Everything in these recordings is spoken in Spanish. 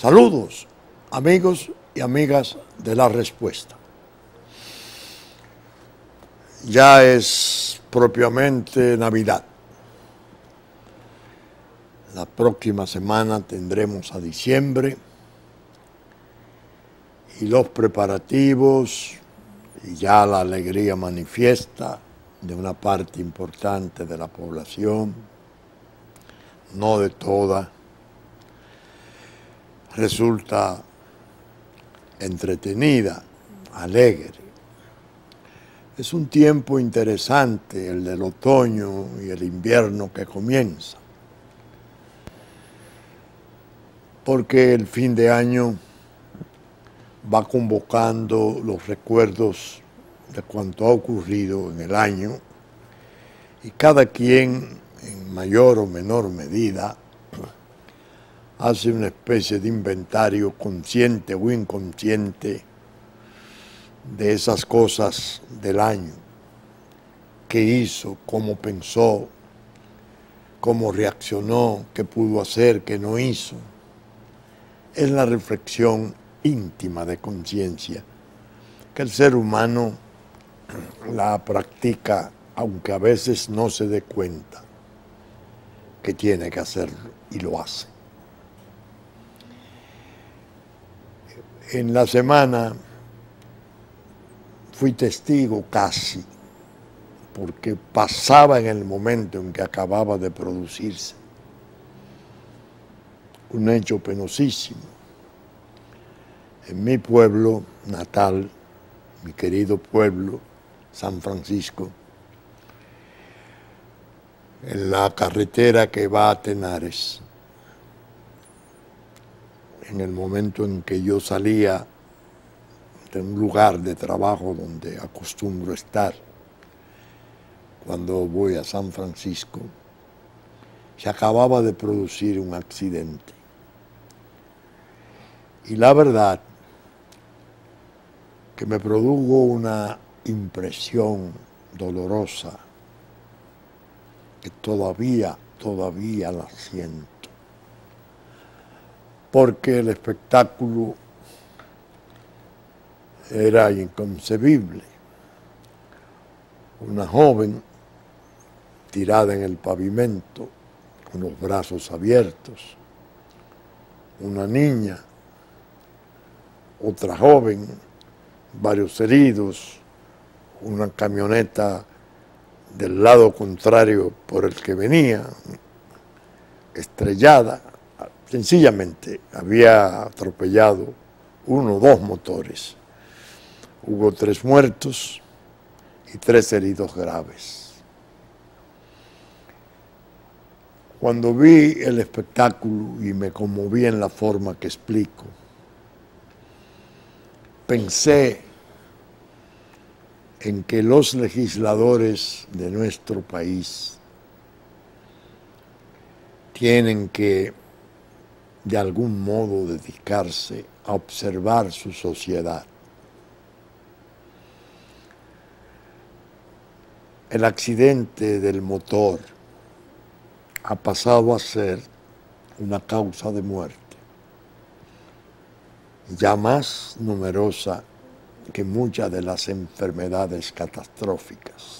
Saludos, amigos y amigas de La Respuesta. Ya es propiamente Navidad. La próxima semana tendremos a diciembre y los preparativos y ya la alegría manifiesta de una parte importante de la población, no de toda, resulta entretenida, alegre. Es un tiempo interesante el del otoño y el invierno que comienza, porque el fin de año va convocando los recuerdos de cuanto ha ocurrido en el año y cada quien, en mayor o menor medida, hace una especie de inventario consciente o inconsciente de esas cosas del año, qué hizo, cómo pensó, cómo reaccionó, qué pudo hacer, qué no hizo. Es la reflexión íntima de conciencia que el ser humano la practica, aunque a veces no se dé cuenta que tiene que hacerlo y lo hace. En la semana fui testigo casi, porque pasaba en el momento en que acababa de producirse un hecho penosísimo. En mi pueblo natal, mi querido pueblo, San Francisco, en la carretera que va a Tenares, en el momento en que yo salía de un lugar de trabajo donde acostumbro estar, cuando voy a San Francisco, se acababa de producir un accidente. Y la verdad que me produjo una impresión dolorosa que todavía la siento. Porque el espectáculo era inconcebible. Una joven tirada en el pavimento, con los brazos abiertos. Una niña, otra joven, varios heridos, una camioneta del lado contrario por el que venía, estrellada. Sencillamente había atropellado 1 o 2 motores. Hubo 3 muertos y 3 heridos graves. Cuando vi el espectáculo y me conmoví en la forma que explico, pensé en que los legisladores de nuestro país tienen que de algún modo dedicarse a observar su sociedad. El accidente del motor ha pasado a ser una causa de muerte, ya más numerosa que muchas de las enfermedades catastróficas.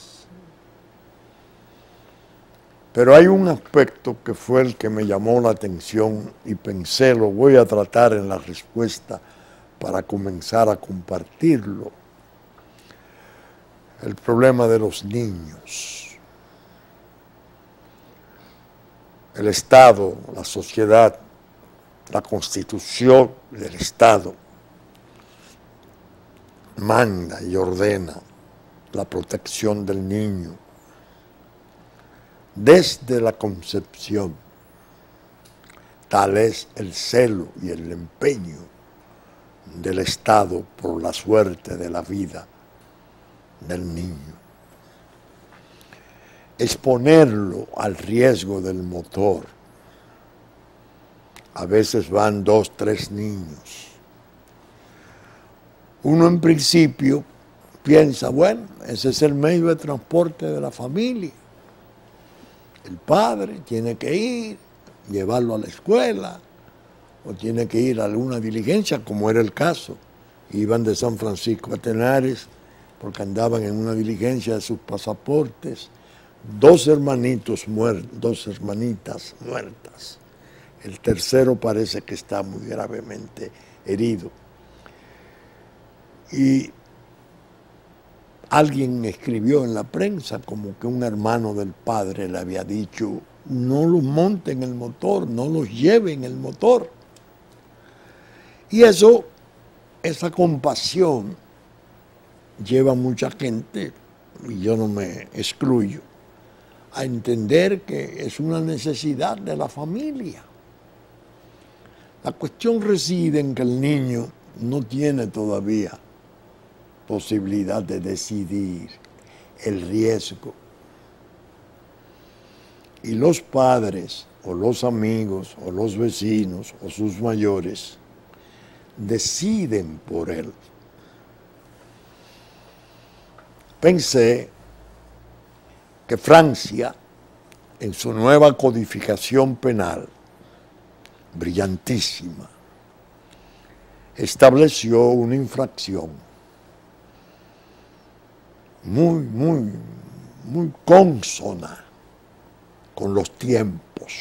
Pero hay un aspecto que fue el que me llamó la atención y pensé, lo voy a tratar en la respuesta para comenzar a compartirlo. El problema de los niños. El Estado, la sociedad, la Constitución del Estado manda y ordena la protección del niño desde la concepción. Tal es el celo y el empeño del Estado por la suerte de la vida del niño. Exponerlo al riesgo del motor. A veces van 2, 3 niños. Uno en principio piensa, bueno, ese es el medio de transporte de la familia. El padre tiene que ir, llevarlo a la escuela, o tiene que ir a alguna diligencia, como era el caso. Iban de San Francisco a Tenares porque andaban en una diligencia de sus pasaportes. 2 hermanitos muertos, 2 hermanitas muertas. El tercero parece que está muy gravemente herido. Y alguien escribió en la prensa como que un hermano del padre le había dicho: no los monte en el motor, no los lleve en el motor. Y eso, esa compasión lleva a mucha gente, y yo no me excluyo, a entender que es una necesidad de la familia. La cuestión reside en que el niño no tiene todavía posibilidad de decidir el riesgo. Y los padres, o los amigos, o los vecinos, o sus mayores, deciden por él. Pensé que Francia, en su nueva codificación penal, brillantísima, estableció una infracción muy consona con los tiempos.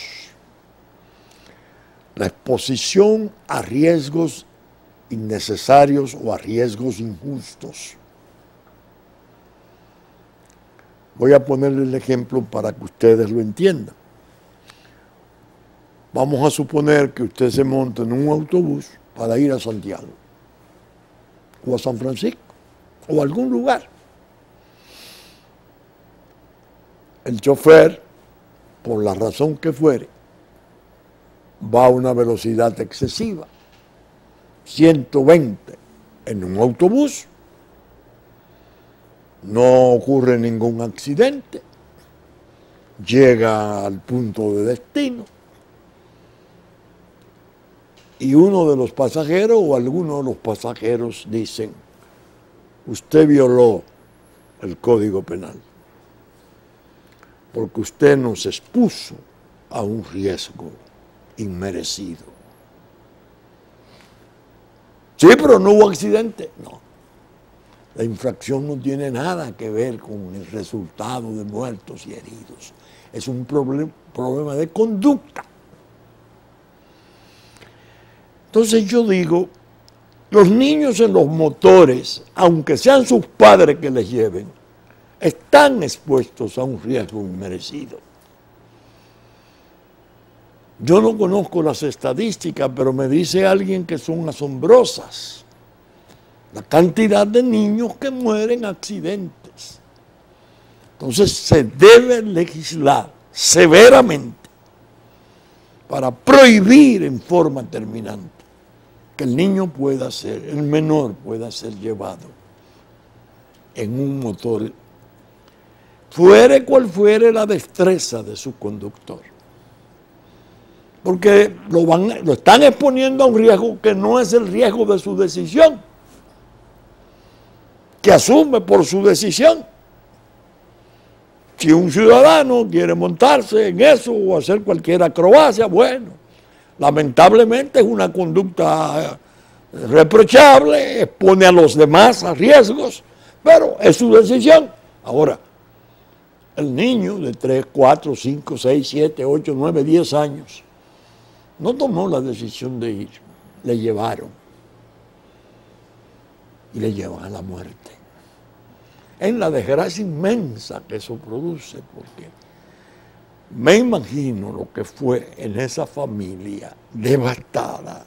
La exposición a riesgos innecesarios o a riesgos injustos. Voy a ponerle el ejemplo para que ustedes lo entiendan. Vamos a suponer que usted se monta en un autobús para ir a Santiago, o a San Francisco, o a algún lugar. El chofer, por la razón que fuere, va a una velocidad excesiva, 120 en un autobús, no ocurre ningún accidente, llega al punto de destino y uno de los pasajeros o alguno de los pasajeros dicen: usted violó el Código Penal porque usted nos expuso a un riesgo inmerecido. Sí, pero no hubo accidente. No. La infracción no tiene nada que ver con el resultado de muertos y heridos. Es un problema de conducta. Entonces yo digo, los niños en los motores, aunque sean sus padres que les lleven, están expuestos a un riesgo inmerecido. Yo no conozco las estadísticas, pero me dice alguien que son asombrosas. La cantidad de niños que mueren en accidentes. Entonces se debe legislar severamente para prohibir en forma terminante que el niño pueda ser, el menor pueda ser llevado en un motor, fuere cual fuere la destreza de su conductor. Porque lo están exponiendo a un riesgo que no es el riesgo de su decisión, que asume por su decisión. Si un ciudadano quiere montarse en eso o hacer cualquier acrobacia, bueno, lamentablemente es una conducta reprochable, expone a los demás a riesgos, pero es su decisión. Ahora, el niño de 3, 4, 5, 6, 7, 8, 9, 10 años no tomó la decisión de ir, le llevaron y le llevan a la muerte. En la desgracia inmensa que eso produce, porque me imagino lo que fue en esa familia devastada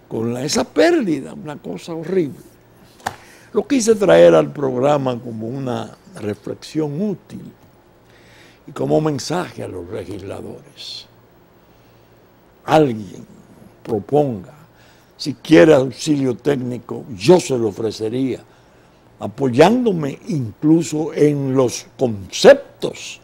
con esa pérdida, una cosa horrible. Lo quise traer al programa como una reflexión útil y como mensaje a los legisladores. Alguien proponga, si quiere auxilio técnico, yo se lo ofrecería, apoyándome incluso en los conceptos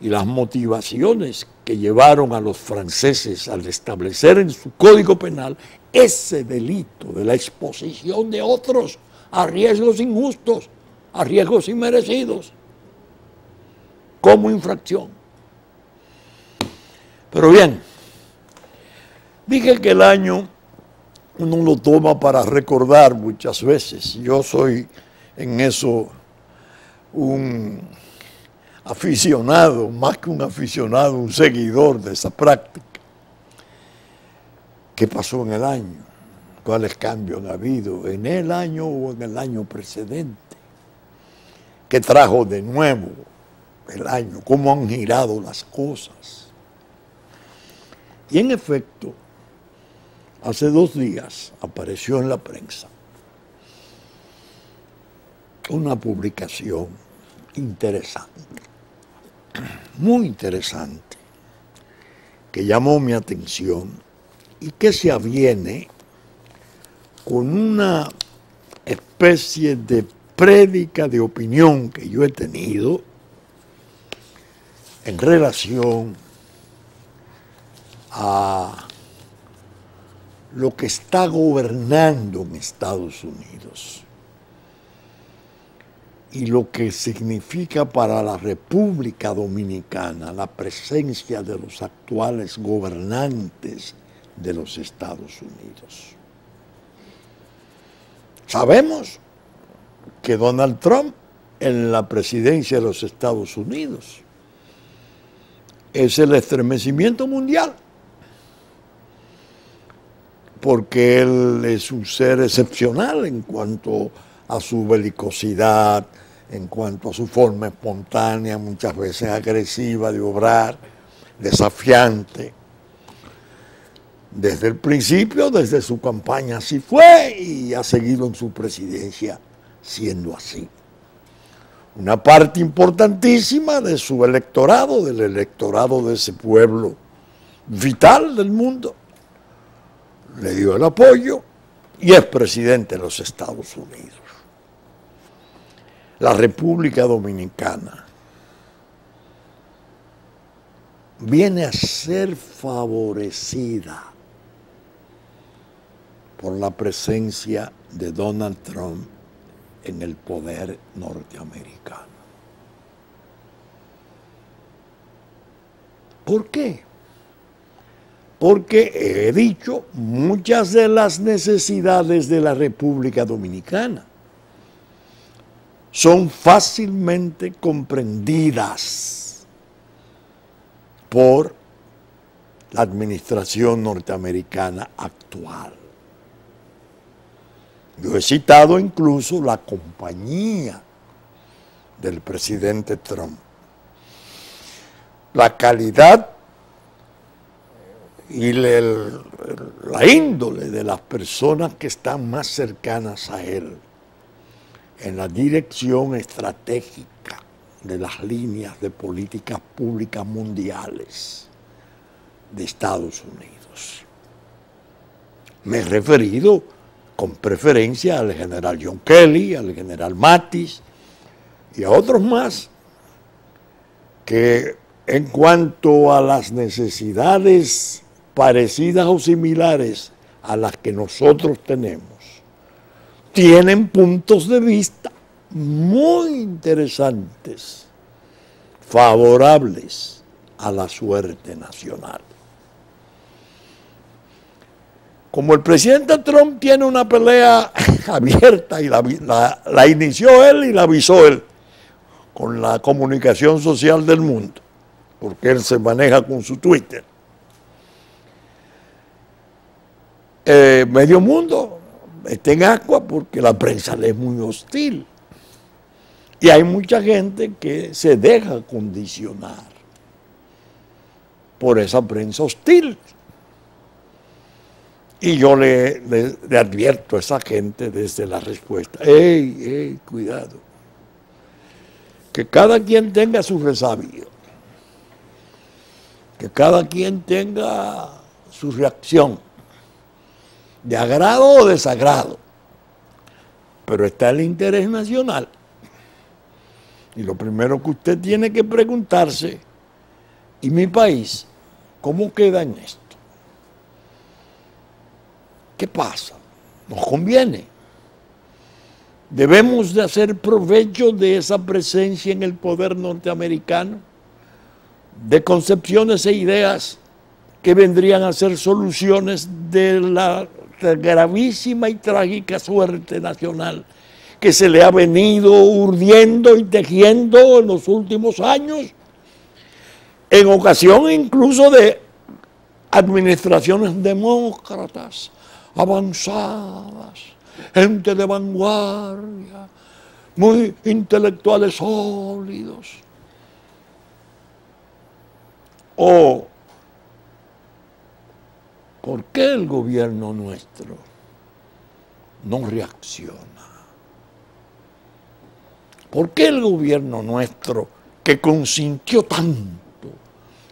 y las motivaciones que llevaron a los franceses al establecer en su Código Penal ese delito de la exposición de otros a riesgos injustos, a riesgos inmerecidos, como infracción. Pero bien, Dije que el año uno lo toma para recordar muchas veces. Yo soy en eso un aficionado, más que un aficionado, un seguidor de esa práctica. ¿Qué pasó en el año? ¿Cuáles cambios han habido en el año o en el año precedente? ¿Qué trajo de nuevo el año? ¿Cómo han girado las cosas? Y en efecto, hace 2 días apareció en la prensa una publicación interesante, muy interesante, que llamó mi atención y que se aviene con una especie de prédica de opinión que yo he tenido en relación a lo que está gobernando en Estados Unidos y lo que significa para la República Dominicana la presencia de los actuales gobernantes de los Estados Unidos. Sabemos que Donald Trump en la presidencia de los Estados Unidos es el estremecimiento mundial, porque él es un ser excepcional en cuanto a su belicosidad, en cuanto a su forma espontánea, muchas veces agresiva de obrar, desafiante. Desde el principio, desde su campaña así fue y ha seguido en su presidencia siendo así. Una parte importantísima de su electorado, del electorado de ese pueblo vital del mundo, le dio el apoyo y es presidente de los Estados Unidos. La República Dominicana viene a ser favorecida por la presencia de Donald Trump en el poder norteamericano. ¿Por qué? Porque he dicho, muchas de las necesidades de la República Dominicana son fácilmente comprendidas por la administración norteamericana actual. Yo he citado incluso la compañía del presidente Trump. La calidad y la índole de las personas que están más cercanas a él en la dirección estratégica de las líneas de políticas públicas mundiales de Estados Unidos. Me he referido con preferencia al general John Kelly, al general Mattis y a otros más que en cuanto a las necesidades parecidas o similares a las que nosotros tenemos, tienen puntos de vista muy interesantes, favorables a la suerte nacional. Como el presidente Trump tiene una pelea abierta y la inició él y la avisó él con la comunicación social del mundo, porque él se maneja con su Twitter. Medio mundo está en agua porque la prensa le es muy hostil. Y hay mucha gente que se deja condicionar por esa prensa hostil. Y yo le advierto a esa gente desde la respuesta, ¡ey, cuidado! Que cada quien tenga su resabio, que cada quien tenga su reacción, de agrado o desagrado, pero está el interés nacional. Y lo primero que usted tiene que preguntarse, ¿y mi país cómo queda en esto? ¿Qué pasa? ¿Nos conviene? ¿Debemos de hacer provecho de esa presencia en el poder norteamericano? De concepciones e ideas que vendrían a ser soluciones de la gravísima y trágica suerte nacional que se le ha venido urdiendo y tejiendo en los últimos años, en ocasión incluso de administraciones demócratas avanzadas, gente de vanguardia, muy intelectuales sólidos. ¿O por qué el gobierno nuestro no reacciona? ¿Por qué el gobierno nuestro, que consintió tanto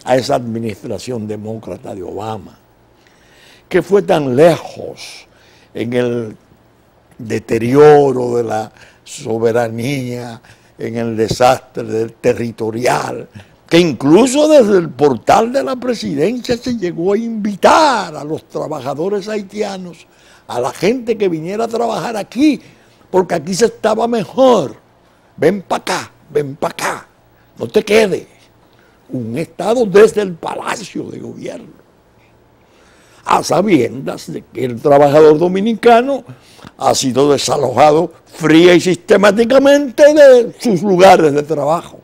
a esa administración demócrata de Obama, que fue tan lejos en el deterioro de la soberanía, en el desastre territorial, que incluso desde el portal de la presidencia se llegó a invitar a los trabajadores haitianos, a la gente que viniera a trabajar aquí, porque aquí se estaba mejor? Ven para acá, no te quedes. Un Estado desde el Palacio de Gobierno, a sabiendas de que el trabajador dominicano ha sido desalojado fría y sistemáticamente de sus lugares de trabajo.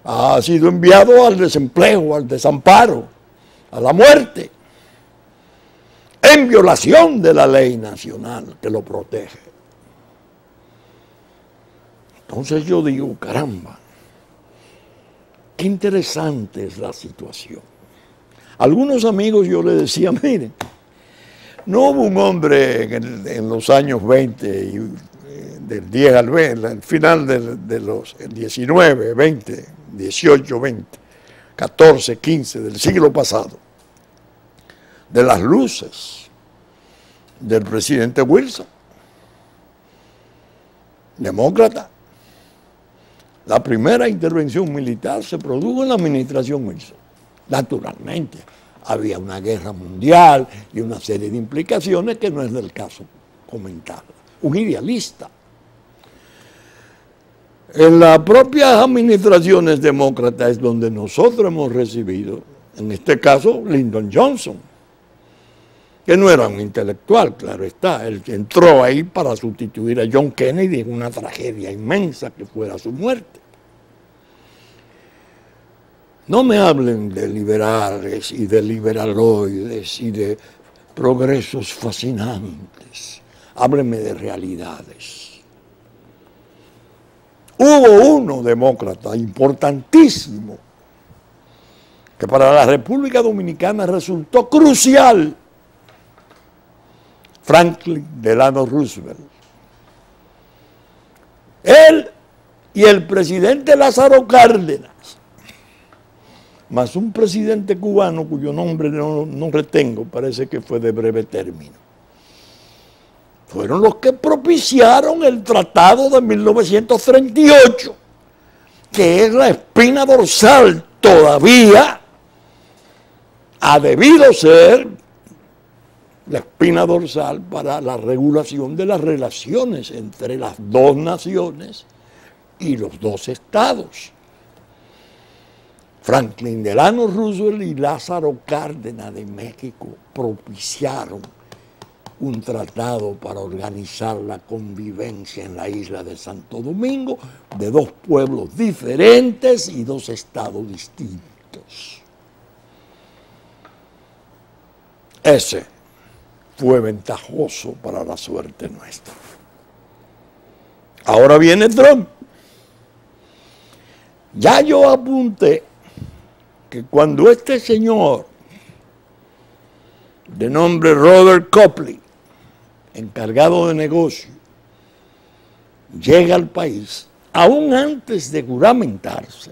Ha sido enviado al desempleo, al desamparo, a la muerte, en violación de la ley nacional que lo protege. Entonces yo digo, caramba, qué interesante es la situación. Algunos amigos yo les decía, miren, no hubo un hombre en los años 20, del 10 al 20, al final de los 19, 20, 18, 20, 14, 15 del siglo pasado, de las luces del presidente Wilson, demócrata. La primera intervención militar se produjo en la administración Wilson. Naturalmente, había una guerra mundial y una serie de implicaciones que no es del caso comentar. Un idealista. En las propias administraciones demócratas es donde nosotros hemos recibido, en este caso, Lyndon Johnson, que no era un intelectual, claro está. Él entró ahí para sustituir a John Kennedy en una tragedia inmensa que fuera su muerte. No me hablen de liberales y de liberaloides y de progresos fascinantes. Háblenme de realidades. Hubo uno demócrata importantísimo que para la República Dominicana resultó crucial: Franklin Delano Roosevelt. Él y el presidente Lázaro Cárdenas, más un presidente cubano cuyo nombre no retengo, parece que fue de breve término, fueron los que propiciaron el Tratado de 1938, que es la espina dorsal todavía, ha debido ser la espina dorsal para la regulación de las relaciones entre las dos naciones y los dos estados. Franklin Delano Roosevelt y Lázaro Cárdenas de México propiciaron un tratado para organizar la convivencia en la isla de Santo Domingo de dos pueblos diferentes y dos estados distintos. Ese fue ventajoso para la suerte nuestra. Ahora viene Trump. Ya yo apunté que cuando este señor de nombre Robert Copley, encargado de negocio, llega al país, aún antes de juramentarse,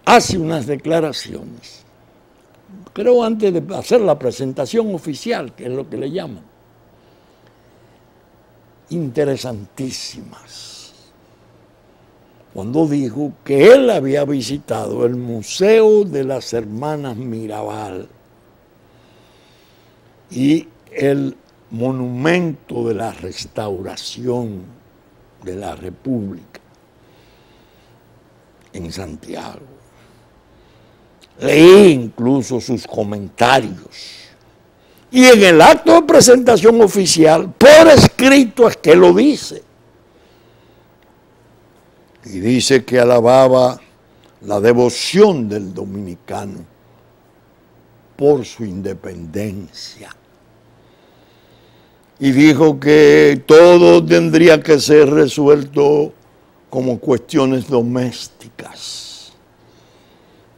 hace unas declaraciones, creo antes de hacer la presentación oficial, que es lo que le llaman, interesantísimas. Cuando dijo que él había visitado el Museo de las Hermanas Mirabal y el Monumento de la Restauración de la República en Santiago. Leí incluso sus comentarios. Y en el acto de presentación oficial, por escrito es que lo dice. Y dice que alababa la devoción del dominicano por su independencia. Y dijo que todo tendría que ser resuelto como cuestiones domésticas,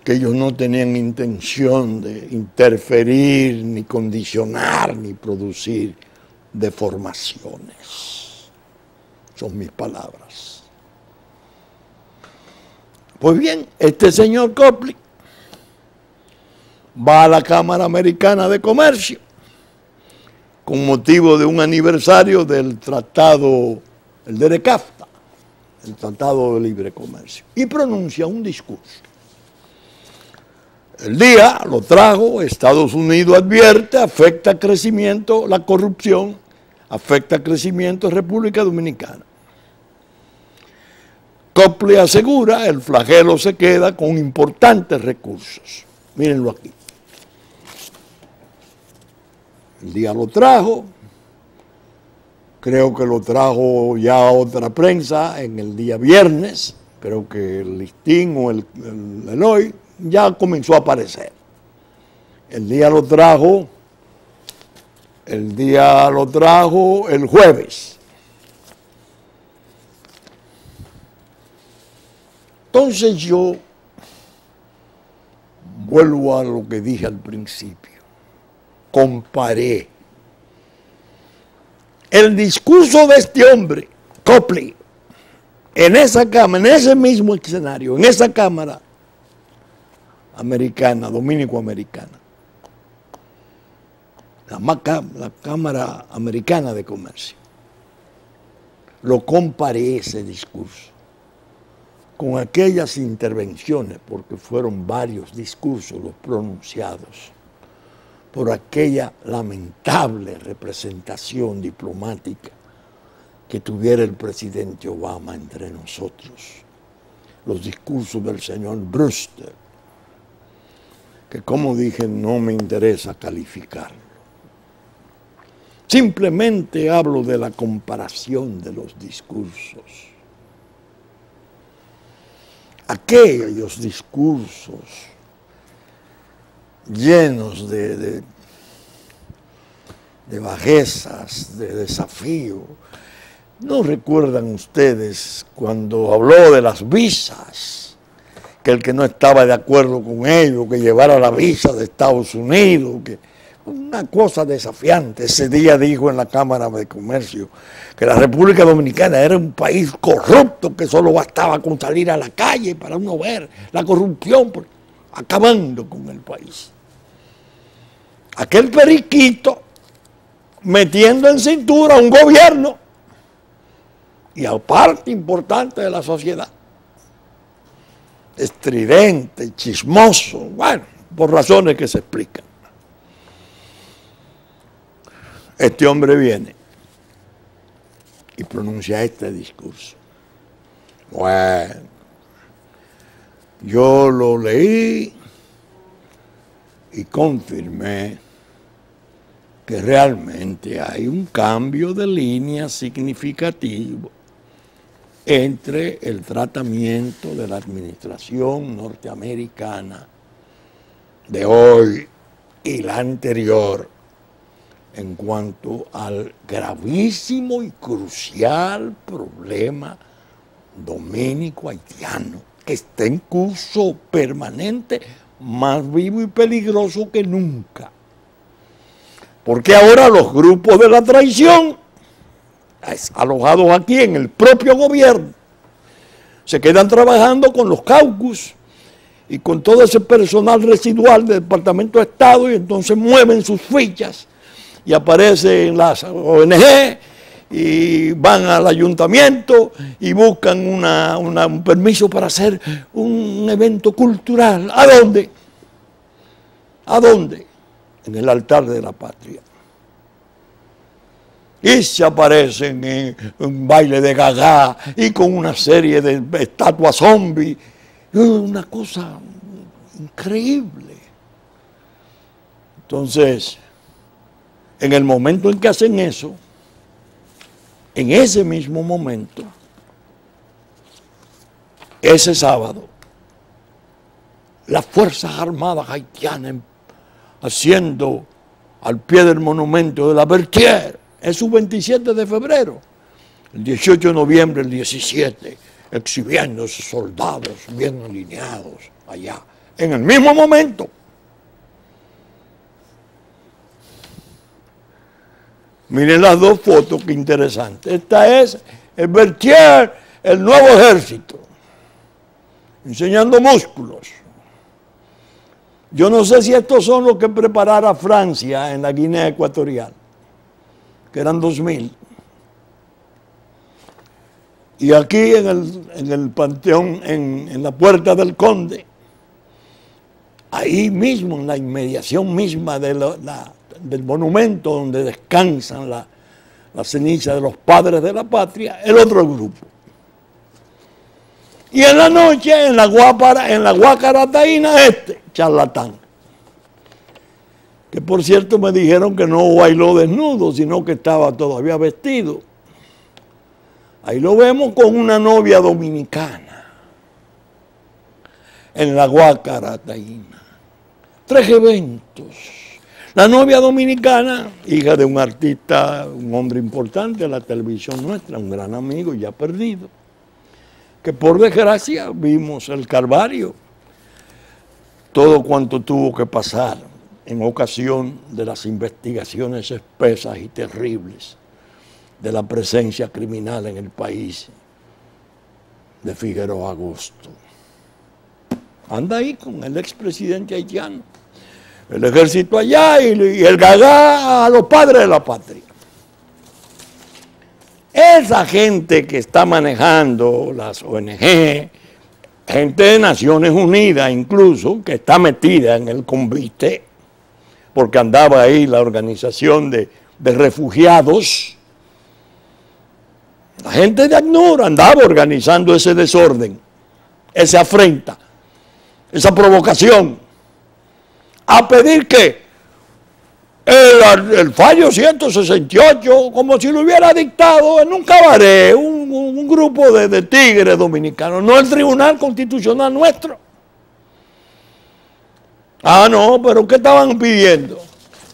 que ellos no tenían intención de interferir, ni condicionar, ni producir deformaciones. Son mis palabras. Pues bien, este señor Copley va a la Cámara Americana de Comercio con motivo de un aniversario del tratado, el de CAFTA, el Tratado de Libre Comercio, y pronuncia un discurso. El día lo trajo, Estados Unidos advierte, afecta crecimiento, la corrupción, afecta crecimiento en República Dominicana. Copley asegura, el flagelo se queda con importantes recursos. Mírenlo aquí. El día lo trajo, creo que lo trajo ya otra prensa en el día viernes, creo que el Listín o el hoy ya comenzó a aparecer. El día lo trajo el jueves. Entonces yo vuelvo a lo que dije al principio. Comparé el discurso de este hombre, Copley, en esa cámara, en ese mismo escenario, en esa cámara americana, dominico-americana, la Cámara Americana de Comercio. Lo comparé ese discurso con aquellas intervenciones, porque fueron varios discursos los pronunciados por aquella lamentable representación diplomática que tuviera el presidente Obama entre nosotros. Los discursos del señor Brewster, que como dije no me interesa calificarlo. Simplemente hablo de la comparación de los discursos. Aquellos discursos llenos de bajezas, de desafío. ¿No recuerdan ustedes cuando habló de las visas? Que el que no estaba de acuerdo con ello, que llevara la visa de Estados Unidos, que una cosa desafiante. Ese día dijo en la Cámara de Comercio que la República Dominicana era un país corrupto, que solo bastaba con salir a la calle para uno ver la corrupción, acabando con el país. Aquel periquito metiendo en cintura a un gobierno y a parte importante de la sociedad. Estridente, chismoso, bueno, por razones que se explican. Este hombre viene y pronuncia este discurso. Bueno, yo lo leí y confirmé que realmente hay un cambio de línea significativo entre el tratamiento de la administración norteamericana de hoy y la anterior en cuanto al gravísimo y crucial problema dominico-haitiano, que está en curso permanente, más vivo y peligroso que nunca. Porque ahora los grupos de la traición, alojados aquí en el propio gobierno, se quedan trabajando con los caucus y con todo ese personal residual del Departamento de Estado, y entonces mueven sus fichas y aparecen las ONG y van al ayuntamiento y buscan un permiso para hacer un evento cultural. ¿A dónde? ¿A dónde? En el altar de la patria. Y se aparecen en un baile de gagá y con una serie de estatuas zombies. Una cosa Increíble. Entonces, en el momento en que hacen eso, en ese mismo momento, ese sábado, las Fuerzas Armadas haitianas haciendo al pie del monumento de la Berthier, es su 27 de febrero, el 18 de noviembre, el 17, exhibiendo esos soldados bien alineados allá, en el mismo momento. Miren las dos fotos, qué interesante. Esta es el Berthier, el nuevo ejército, enseñando músculos. Yo no sé si estos son los que preparara Francia en la Guinea Ecuatorial, que eran 2000. Y aquí en el Panteón, en la Puerta del Conde, ahí mismo, en la inmediación misma del monumento donde descansan la ceniza de los padres de la patria, el otro grupo. Y en la noche, en la Guacarataína, charlatán. Que por cierto me dijeron que no bailó desnudo, sino que estaba todavía vestido. Ahí lo vemos con una novia dominicana, en la Guacarataína. 3 eventos. La novia dominicana, hija de un artista, un hombre importante de la televisión nuestra, un gran amigo ya perdido, que por desgracia vimos el calvario, todo cuanto tuvo que pasar en ocasión de las investigaciones espesas y terribles de la presencia criminal en el país de Figueroa Agosto. Anda ahí con el expresidente haitiano, el ejército allá y el gagá a los padres de la patria. Esa gente que está manejando las ONG, gente de Naciones Unidas incluso, que está metida en el convite, porque andaba ahí la organización de refugiados, la gente de ACNUR andaba organizando ese desorden, esa afrenta, esa provocación, a pedir que el fallo 168, como si lo hubiera dictado en un cabaret, un grupo de tigres dominicanos, no el Tribunal Constitucional nuestro. Ah, no, pero ¿qué estaban pidiendo?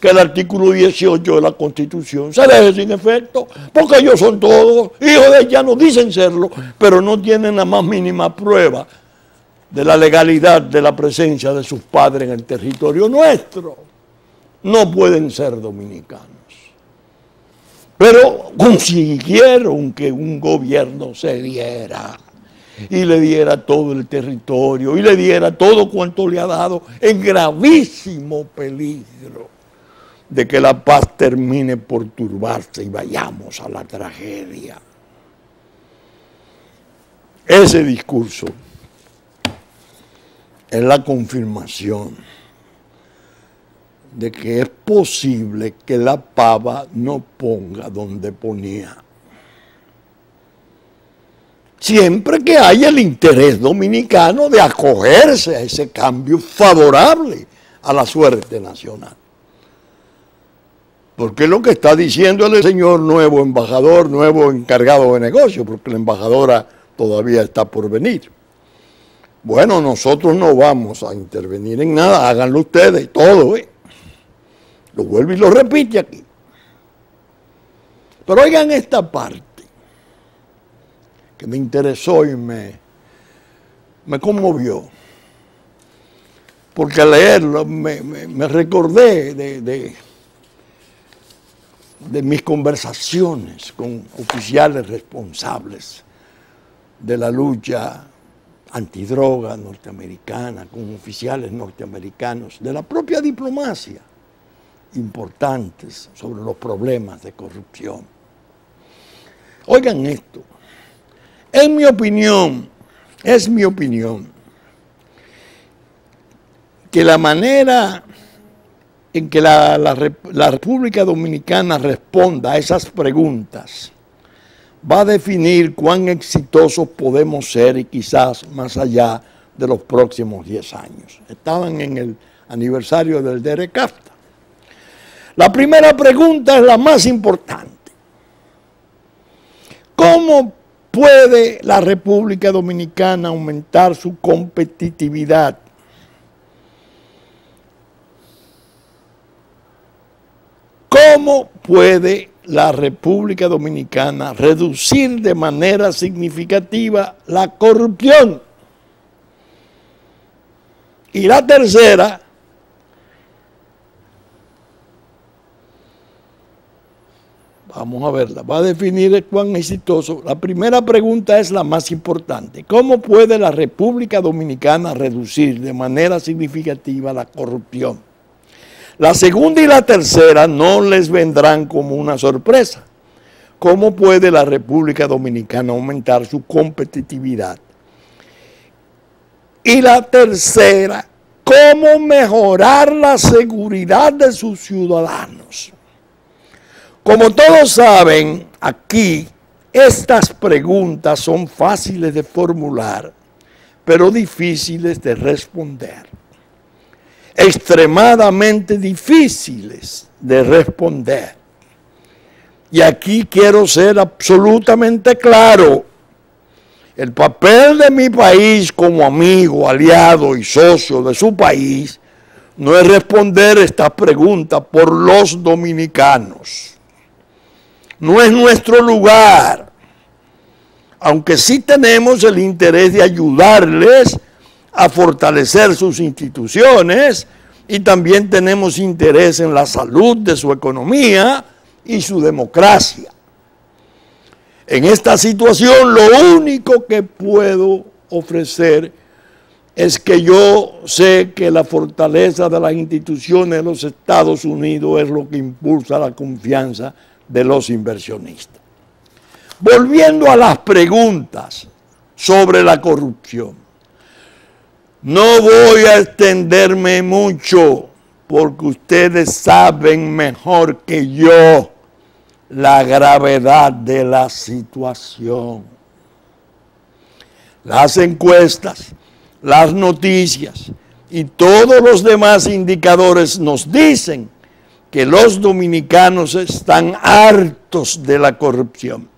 Que el artículo 18 de la Constitución se deje sin efecto, porque ellos son todos hijos de ella, no dicen serlo, pero no tienen la más mínima prueba de la legalidad de la presencia de sus padres en el territorio nuestro. No pueden ser dominicanos. Pero consiguieron que un gobierno se diera y le diera todo el territorio y le diera todo cuanto le ha dado, en gravísimo peligro de que la paz termine por turbarse y vayamos a la tragedia. Ese discurso es la confirmación de que es posible que la pava no ponga donde ponía. Siempre que haya el interés dominicano de acogerse a ese cambio favorable a la suerte nacional. Porque es lo que está diciendo el señor nuevo embajador, nuevo encargado de negocio, porque la embajadora todavía está por venir. Bueno, nosotros no vamos a intervenir en nada, háganlo ustedes, todo, Lo vuelve y lo repite aquí. Pero oigan esta parte, que me interesó y me conmovió. Porque al leerlo me recordé de mis conversaciones con oficiales responsables de la lucha antidroga norteamericana, con oficiales norteamericanos, de la propia diplomacia, importantes sobre los problemas de corrupción. Oigan esto, en mi opinión, es mi opinión, que la manera en que la República Dominicana responda a esas preguntas va a definir cuán exitosos podemos ser y quizás más allá de los próximos 10 años. Estaban en el aniversario del DERECAFTA. La primera pregunta es la más importante. ¿Cómo puede la República Dominicana aumentar su competitividad? ¿Cómo puede la República Dominicana reducir de manera significativa la corrupción? Y la tercera, vamos a verla, va a definir cuán exitoso. La primera pregunta es la más importante. ¿Cómo puede la República Dominicana reducir de manera significativa la corrupción? La segunda y la tercera no les vendrán como una sorpresa. ¿Cómo puede la República Dominicana aumentar su competitividad? Y la tercera, ¿cómo mejorar la seguridad de sus ciudadanos? Como todos saben, aquí estas preguntas son fáciles de formular, pero difíciles de responder. Extremadamente difíciles de responder. Y aquí quiero ser absolutamente claro. El papel de mi país como amigo, aliado y socio de su país no es responder esta pregunta por los dominicanos. No es nuestro lugar, aunque sí tenemos el interés de ayudarles a fortalecer sus instituciones y también tenemos interés en la salud de su economía y su democracia. En esta situación lo único que puedo ofrecer es que yo sé que la fortaleza de las instituciones de los Estados Unidos es lo que impulsa la confianza de los inversionistas. Volviendo a las preguntas sobre la corrupción, no voy a extenderme mucho porque ustedes saben mejor que yo la gravedad de la situación. Las encuestas, las noticias y todos los demás indicadores nos dicen que los dominicanos están hartos de la corrupción.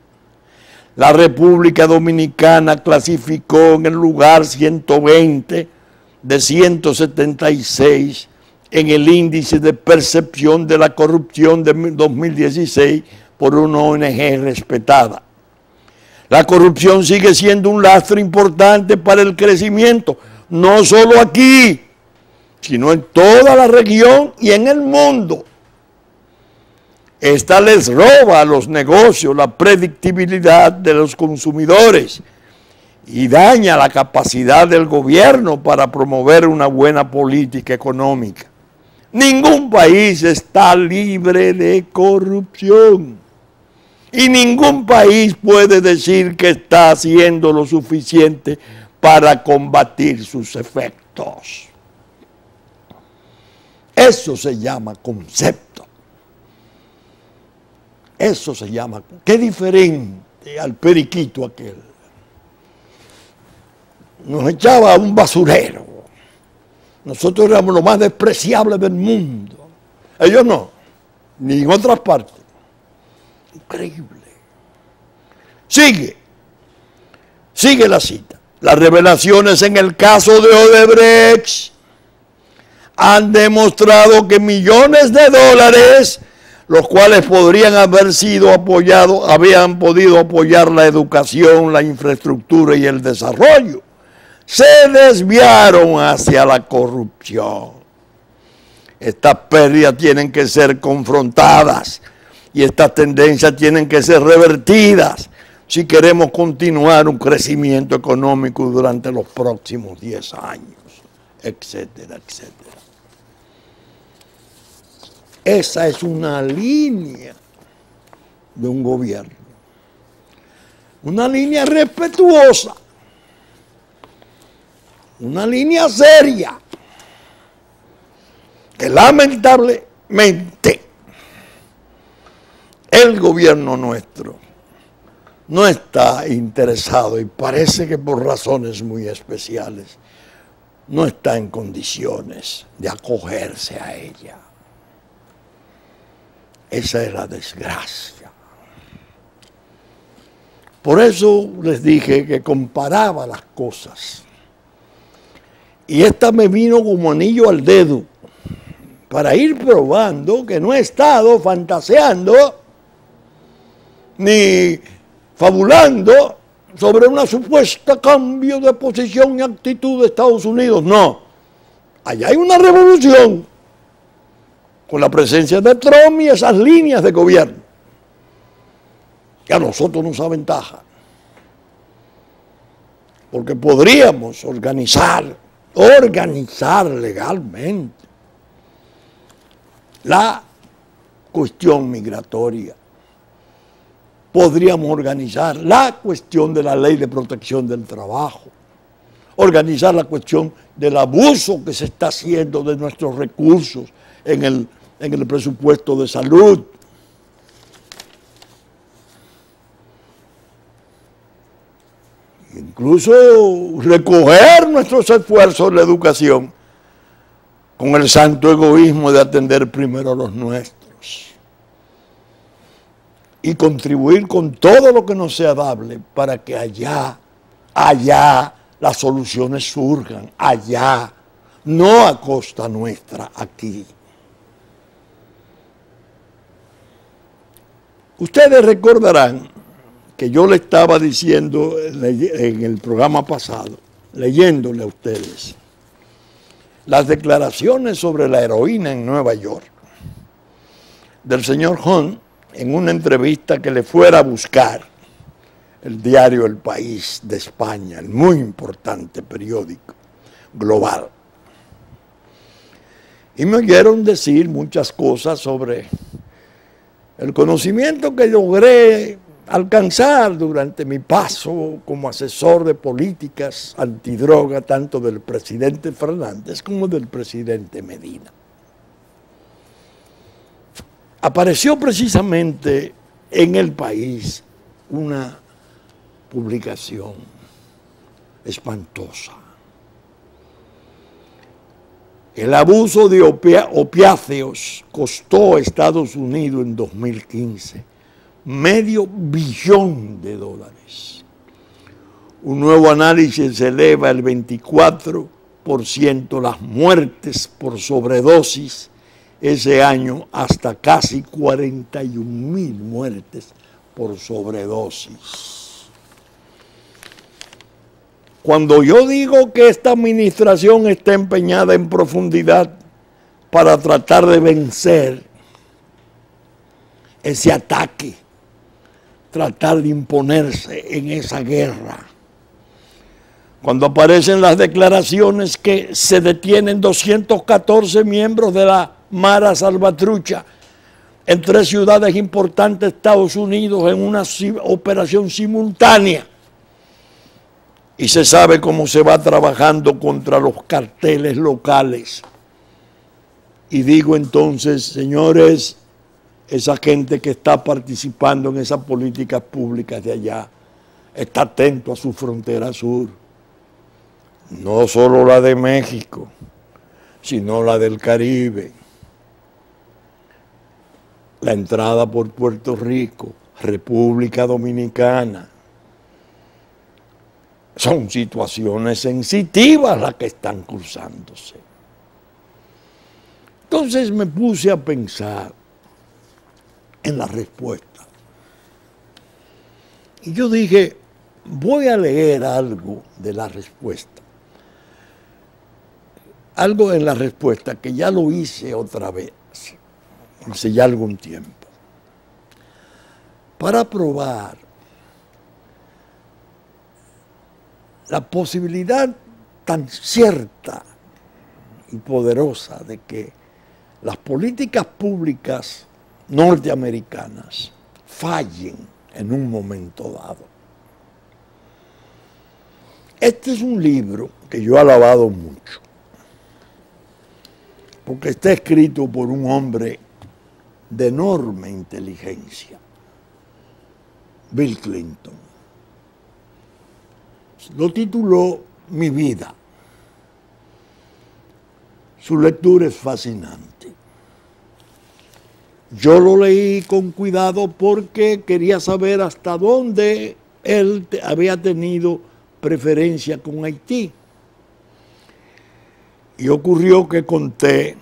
La República Dominicana clasificó en el lugar 120 de 176 en el índice de percepción de la corrupción de 2016 por una ONG respetada. La corrupción sigue siendo un lastre importante para el crecimiento, no solo aquí, sino en toda la región y en el mundo. Esta les roba a los negocios la predictibilidad de los consumidores y daña la capacidad del gobierno para promover una buena política económica. Ningún país está libre de corrupción y ningún país puede decir que está haciendo lo suficiente para combatir sus efectos. Eso se llama concepto. Eso se llama, qué diferente al periquito aquel. Nos echaba a un basurero. Nosotros éramos lo más despreciable del mundo. Ellos no, ni en otras partes. Increíble. Sigue la cita. Las revelaciones en el caso de Odebrecht han demostrado que millones de dólares, los cuales podrían haber sido apoyados, habían podido apoyar la educación, la infraestructura y el desarrollo, se desviaron hacia la corrupción. Estas pérdidas tienen que ser confrontadas y estas tendencias tienen que ser revertidas si queremos continuar un crecimiento económico durante los próximos 10 años, etcétera, etcétera. Esa es una línea de un gobierno, una línea respetuosa, una línea seria, que lamentablemente el gobierno nuestro no está interesado, y parece que por razones muy especiales, no está en condiciones de acogerse a ella. Esa es la desgracia. Por eso les dije que comparaba las cosas. Y esta me vino como anillo al dedo para ir probando que no he estado fantaseando ni fabulando sobre una supuesta cambio de posición y actitud de Estados Unidos. No, allá hay una revolución con la presencia de Trump y esas líneas de gobierno que a nosotros nos aventaja, porque podríamos organizar legalmente la cuestión migratoria. Podríamos organizar la cuestión de la ley de protección del trabajo, organizar la cuestión del abuso que se está haciendo de nuestros recursos en el presupuesto de salud. Incluso recoger nuestros esfuerzos en la educación con el santo egoísmo de atender primero a los nuestros. Y contribuir con todo lo que nos sea dable para que allá las soluciones surjan, allá, no a costa nuestra, aquí. Ustedes recordarán que yo le estaba diciendo en el programa pasado, leyéndole a ustedes, las declaraciones sobre la heroína en Nueva York del señor Hunt, en una entrevista que le fuera a buscar el diario El País de España, el muy importante periódico global. Y me oyeron decir muchas cosas sobre el conocimiento que logré alcanzar durante mi paso como asesor de políticas antidroga, tanto del presidente Fernández como del presidente Medina. Apareció precisamente en El País una publicación espantosa. El abuso de opiáceos costó a Estados Unidos en 2015 $500 millones. Un nuevo análisis eleva el 24% las muertes por sobredosis ese año hasta casi 41,000 muertes por sobredosis. Cuando yo digo que esta administración está empeñada en profundidad para tratar de vencer ese ataque, tratar de imponerse en esa guerra, cuando aparecen las declaraciones que se detienen 214 miembros de la Mara Salvatrucha en 3 ciudades importantes de Estados Unidos en una operación simultánea, y se sabe cómo se va trabajando contra los carteles locales. Y digo entonces, señores, esa gente que está participando en esas políticas públicas de allá está atento a su frontera sur, no solo la de México, sino la del Caribe, la entrada por Puerto Rico, República Dominicana. Son situaciones sensitivas las que están cruzándose. Entonces me puse a pensar en la respuesta. Y yo dije, voy a leer algo de la respuesta. Algo en la respuesta que ya lo hice otra vez, hace ya algún tiempo, para probar la posibilidad tan cierta y poderosa de que las políticas públicas norteamericanas fallen en un momento dado. Este es un libro que yo he alabado mucho, porque está escrito por un hombre de enorme inteligencia, Bill Clinton. Lo tituló Mi vida. Su lectura es fascinante. Yo lo leí con cuidado porque quería saber hasta dónde él había tenido preferencia con Haití. Y ocurrió que conté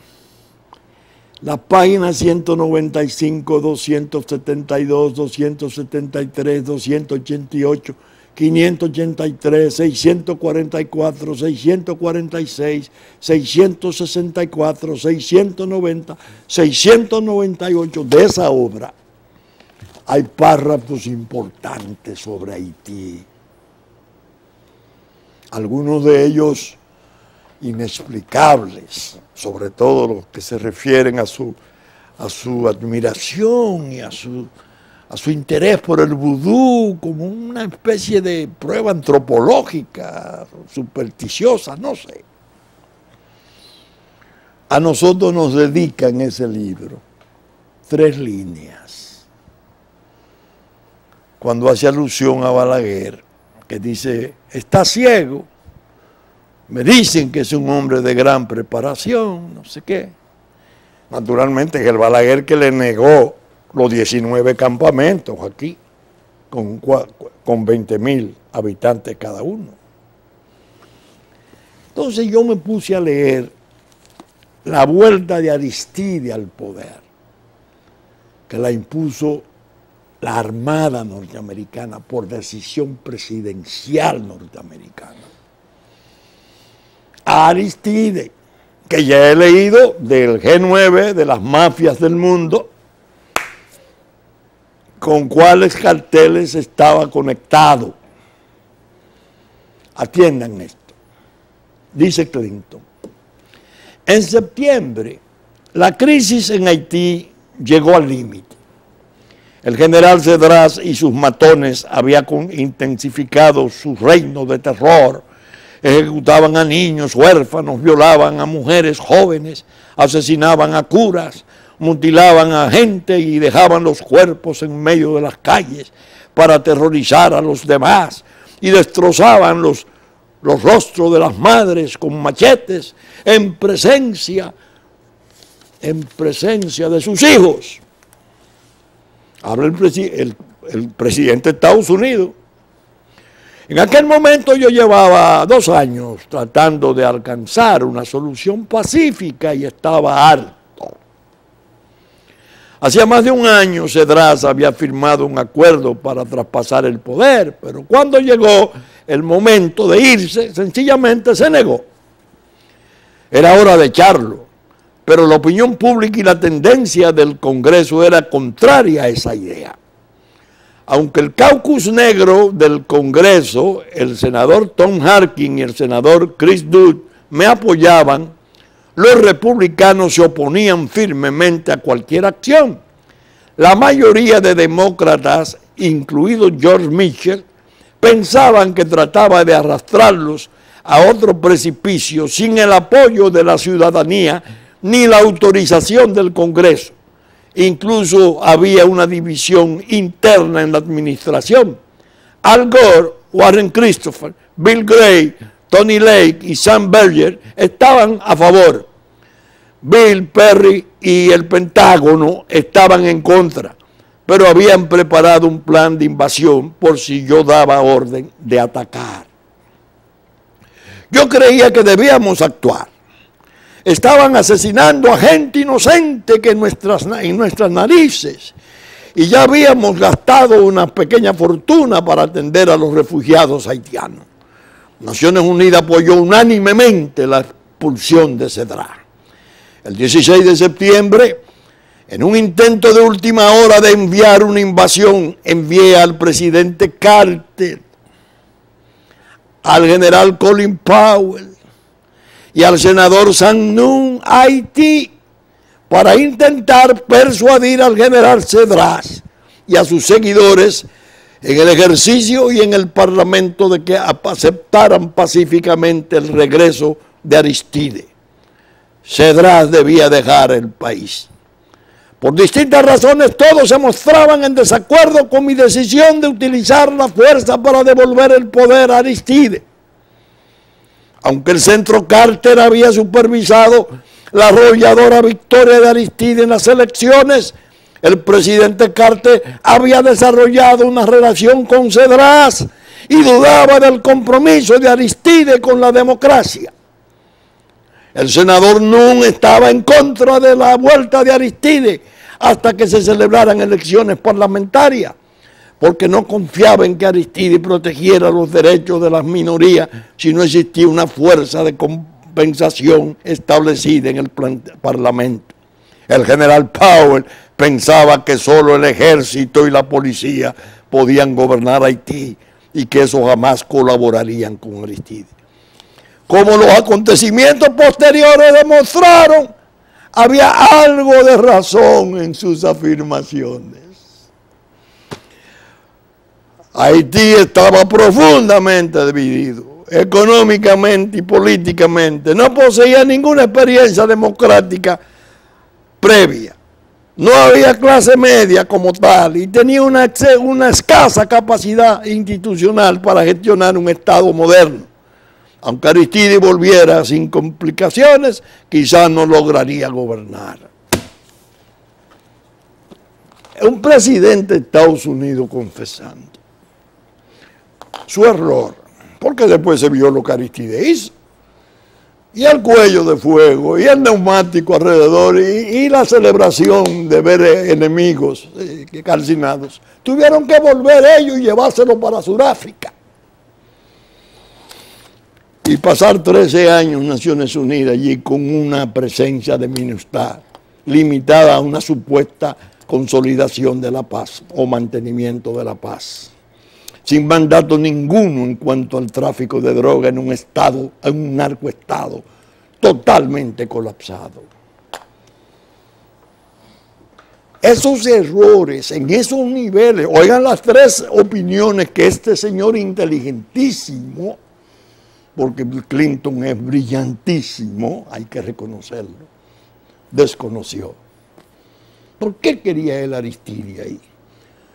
las páginas 195, 272, 273, 288, 583, 644, 646, 664, 690, 698 de esa obra. Hay párrafos importantes sobre Haití. Algunos de ellos inexplicables, sobre todo los que se refieren a su admiración y a su interés por el vudú como una especie de prueba antropológica, supersticiosa, no sé. A nosotros nos dedica en ese libro 3 líneas. Cuando hace alusión a Balaguer, que dice, está ciego, me dicen que es un hombre de gran preparación, no sé qué. Naturalmente que el Balaguer que le negó los 19 campamentos aquí, con 20.000 habitantes cada uno. Entonces yo me puse a leer la vuelta de Aristide al poder, que la impuso la Armada norteamericana por decisión presidencial norteamericana. A Aristide, que ya he leído del G9, de las mafias del mundo, con cuáles carteles estaba conectado. Atiendan esto. Dice Clinton, en septiembre la crisis en Haití llegó al límite. El general Cedras y sus matones habían intensificado su reino de terror, ejecutaban a niños huérfanos, violaban a mujeres jóvenes, asesinaban a curas, mutilaban a gente y dejaban los cuerpos en medio de las calles para aterrorizar a los demás y destrozaban los rostros de las madres con machetes en presencia de sus hijos. Habla el presidente de Estados Unidos. En aquel momento yo llevaba 2 años tratando de alcanzar una solución pacífica y estaba harto. Hacía más de 1 año Cedras había firmado un acuerdo para traspasar el poder, pero cuando llegó el momento de irse, sencillamente se negó. Era hora de echarlo, pero la opinión pública y la tendencia del Congreso era contraria a esa idea. Aunque el caucus negro del Congreso, el senador Tom Harkin y el senador Chris Dodd me apoyaban, los republicanos se oponían firmemente a cualquier acción. La mayoría de demócratas, incluido George Mitchell, pensaban que trataba de arrastrarlos a otro precipicio sin el apoyo de la ciudadanía ni la autorización del Congreso. Incluso había una división interna en la administración. Al Gore, Warren Christopher, Bill Gray, Tony Lake y Sam Berger estaban a favor. Bill Perry y el Pentágono estaban en contra, pero habían preparado un plan de invasión por si yo daba orden de atacar. Yo creía que debíamos actuar. Estaban asesinando a gente inocente que en nuestras narices. Y ya habíamos gastado una pequeña fortuna para atender a los refugiados haitianos. Naciones Unidas apoyó unánimemente la expulsión de Cedras. El 16 de septiembre, en un intento de última hora de enviar una invasión, envié al presidente Carter, al general Colin Powell y al senador Sam Nunn a Haití para intentar persuadir al general Cedras y a sus seguidores en el ejercicio y en el parlamento de que aceptaran pacíficamente el regreso de Aristide. Cedras debía dejar el país. Por distintas razones todos se mostraban en desacuerdo con mi decisión de utilizar la fuerza para devolver el poder a Aristide. Aunque el centro Carter había supervisado la arrolladora victoria de Aristide en las elecciones, el presidente Carter había desarrollado una relación con Cedras y dudaba del compromiso de Aristide con la democracia. El senador Nunn estaba en contra de la vuelta de Aristide hasta que se celebraran elecciones parlamentarias, porque no confiaba en que Aristide protegiera los derechos de las minorías si no existía una fuerza de compensación establecida en el Parlamento. El general Powell pensaba que solo el ejército y la policía podían gobernar Haití y que eso jamás colaborarían con Aristide. Como los acontecimientos posteriores demostraron, había algo de razón en sus afirmaciones. Haití estaba profundamente dividido, económicamente y políticamente. No poseía ninguna experiencia democrática previa. No había clase media como tal y tenía una escasa capacidad institucional para gestionar un Estado moderno. Aunque Aristide volviera sin complicaciones, quizás no lograría gobernar. Un presidente de Estados Unidos confesando su error, porque después se vio lo que Aristide hizo, y el cuello de fuego, y el neumático alrededor, y la celebración de ver enemigos calcinados, tuvieron que volver ellos y llevárselo para Sudáfrica. Y pasar 13 años en Naciones Unidas allí con una presencia de MINUSTAH, limitada a una supuesta consolidación de la paz o mantenimiento de la paz, sin mandato ninguno en cuanto al tráfico de droga en un estado, en un narcoestado totalmente colapsado. Esos errores en esos niveles, oigan las tres opiniones que este señor inteligentísimo, porque Bill Clinton es brillantísimo, hay que reconocerlo, desconoció. ¿Por qué quería él Aristide ahí?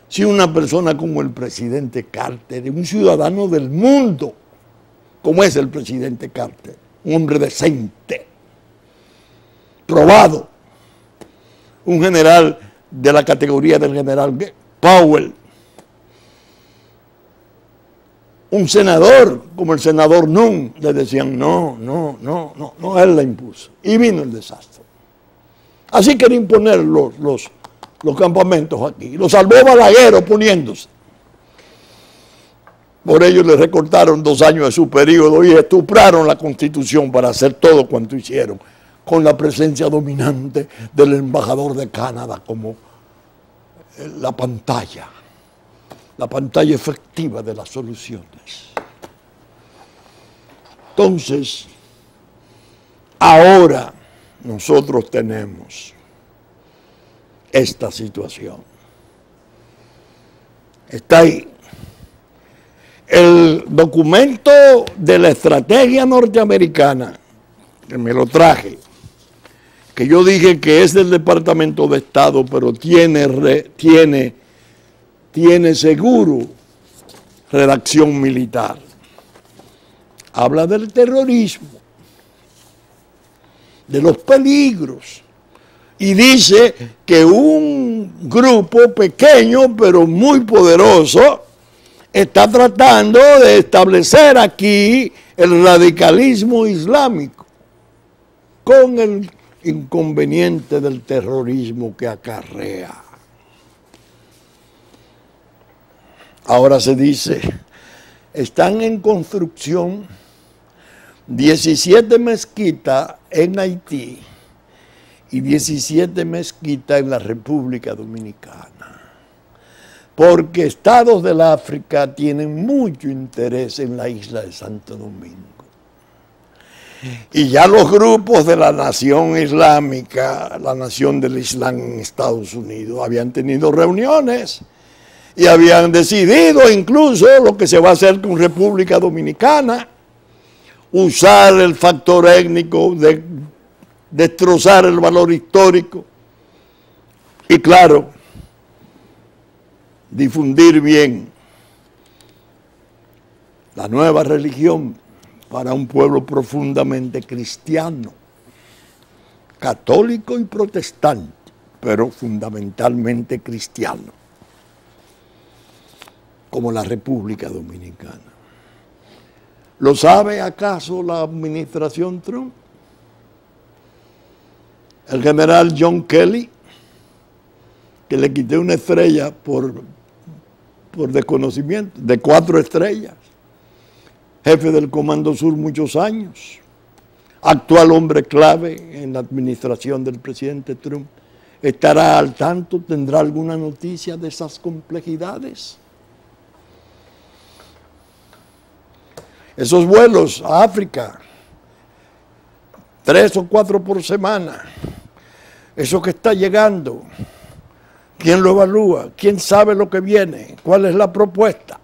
Si una persona como el presidente Carter, un ciudadano del mundo, como es el presidente Carter, un hombre decente, probado, un general de la categoría del general Powell, un senador como el senador Nunn, le decían no, él la impuso. Y vino el desastre. Así quería imponer los campamentos aquí. Lo salvó Balaguer oponiéndose. Por ello le recortaron 2 años de su periodo y estupraron la Constitución para hacer todo cuanto hicieron, con la presencia dominante del embajador de Canadá como la pantalla efectiva de las soluciones. Entonces, ahora nosotros tenemos esta situación. Está ahí. El documento de la estrategia norteamericana, que me lo traje, que yo dije que es del Departamento de Estado, pero tiene seguro redacción militar. Habla del terrorismo, de los peligros, y dice que un grupo pequeño pero muy poderoso está tratando de establecer aquí el radicalismo islámico con el inconveniente del terrorismo que acarrea. Ahora se dice, están en construcción 17 mezquitas en Haití y 17 mezquitas en la República Dominicana, porque estados del África tienen mucho interés en la isla de Santo Domingo. Y ya los grupos de la nación islámica, la nación del Islam en Estados Unidos, habían tenido reuniones y habían decidido incluso lo que se va a hacer con República Dominicana, usar el factor étnico, de destrozar el valor histórico y claro, difundir bien la nueva religión para un pueblo profundamente cristiano. católico y protestante, pero fundamentalmente cristiano, como la República Dominicana. ¿Lo sabe acaso la administración Trump? El general John Kelly, que le quité una estrella por desconocimiento, de 4 estrellas, jefe del Comando Sur muchos años, actual hombre clave en la administración del presidente Trump, ¿estará al tanto? ¿Tendrá alguna noticia de esas complejidades? Esos vuelos a África, 3 o 4 por semana, eso que está llegando, ¿quién lo evalúa? ¿Quién sabe lo que viene? ¿Cuál es la propuesta?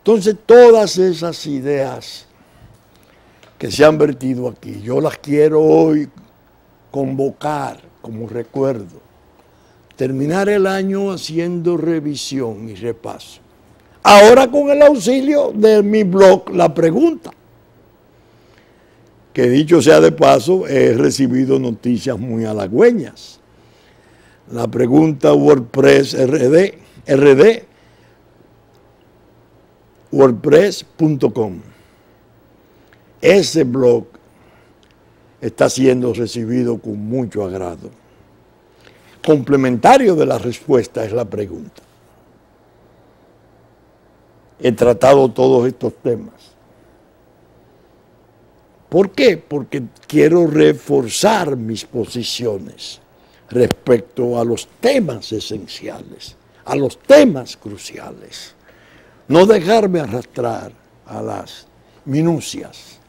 Entonces, todas esas ideas que se han vertido aquí, yo las quiero hoy convocar como recuerdo. Terminar el año haciendo revisión y repaso. Ahora con el auxilio de mi blog La Pregunta, que dicho sea de paso, he recibido noticias muy halagüeñas. La Pregunta WordPress RD wordpress.com. Ese blog está siendo recibido con mucho agrado. Complementario de la respuesta es la pregunta. He tratado todos estos temas. ¿Por qué? Porque quiero reforzar mis posiciones respecto a los temas esenciales, a los temas cruciales. No dejarme arrastrar a las minucias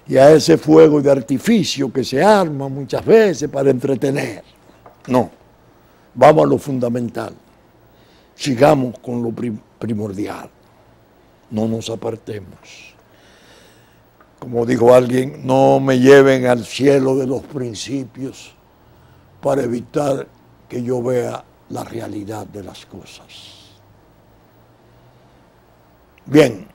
y a ese fuego de artificio que se arma muchas veces para entretener. No, vamos a lo fundamental. Sigamos con lo primordial. No nos apartemos. Como dijo alguien, no me lleven al cielo de los principios para evitar que yo vea la realidad de las cosas. Bien,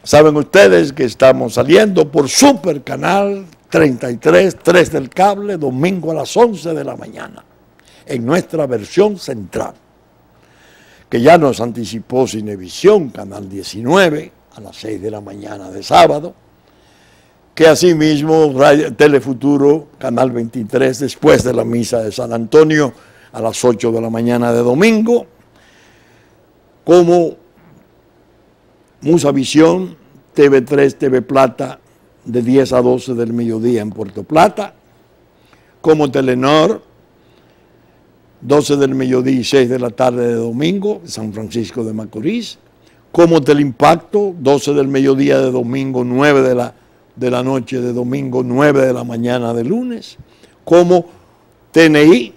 saben ustedes que estamos saliendo por Super Canal 33, 3 del cable, domingo a las 11 de la mañana, en nuestra versión central, que ya nos anticipó Cinevisión, Canal 19, a las 6 de la mañana de sábado, que asimismo Telefuturo, Canal 23, después de la misa de San Antonio, a las 8 de la mañana de domingo, como Musavisión, TV3, TV Plata, de 10 a 12 del mediodía en Puerto Plata, como Telenor, 12 del mediodía y 6 de la tarde de domingo, San Francisco de Macorís, como Teleimpacto, 12 del mediodía de domingo, 9 de la noche de domingo, 9 de la mañana de lunes, como TNI,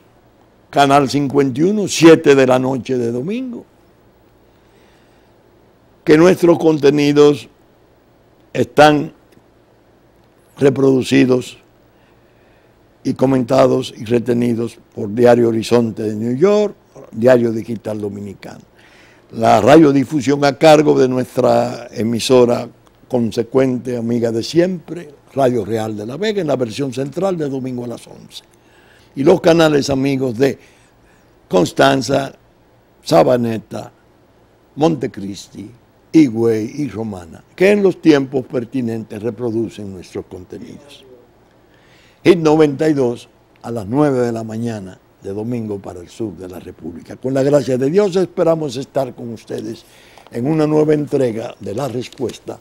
Canal 51, 7 de la noche de domingo. Que nuestros contenidos están reproducidos y comentados y retenidos por Diario Horizonte de New York, Diario Digital Dominicano. La radiodifusión a cargo de nuestra emisora consecuente, amiga de siempre, Radio Real de la Vega, en la versión central de domingo a las 11. Y los canales amigos de Constanza, Sabaneta, Montecristi, Higüey y Romana, que en los tiempos pertinentes reproducen nuestros contenidos. Hit 92 a las 9 de la mañana de domingo para el sur de la República. Con la gracia de Dios esperamos estar con ustedes en una nueva entrega de La Respuesta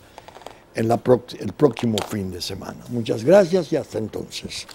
en el próximo fin de semana. Muchas gracias y hasta entonces.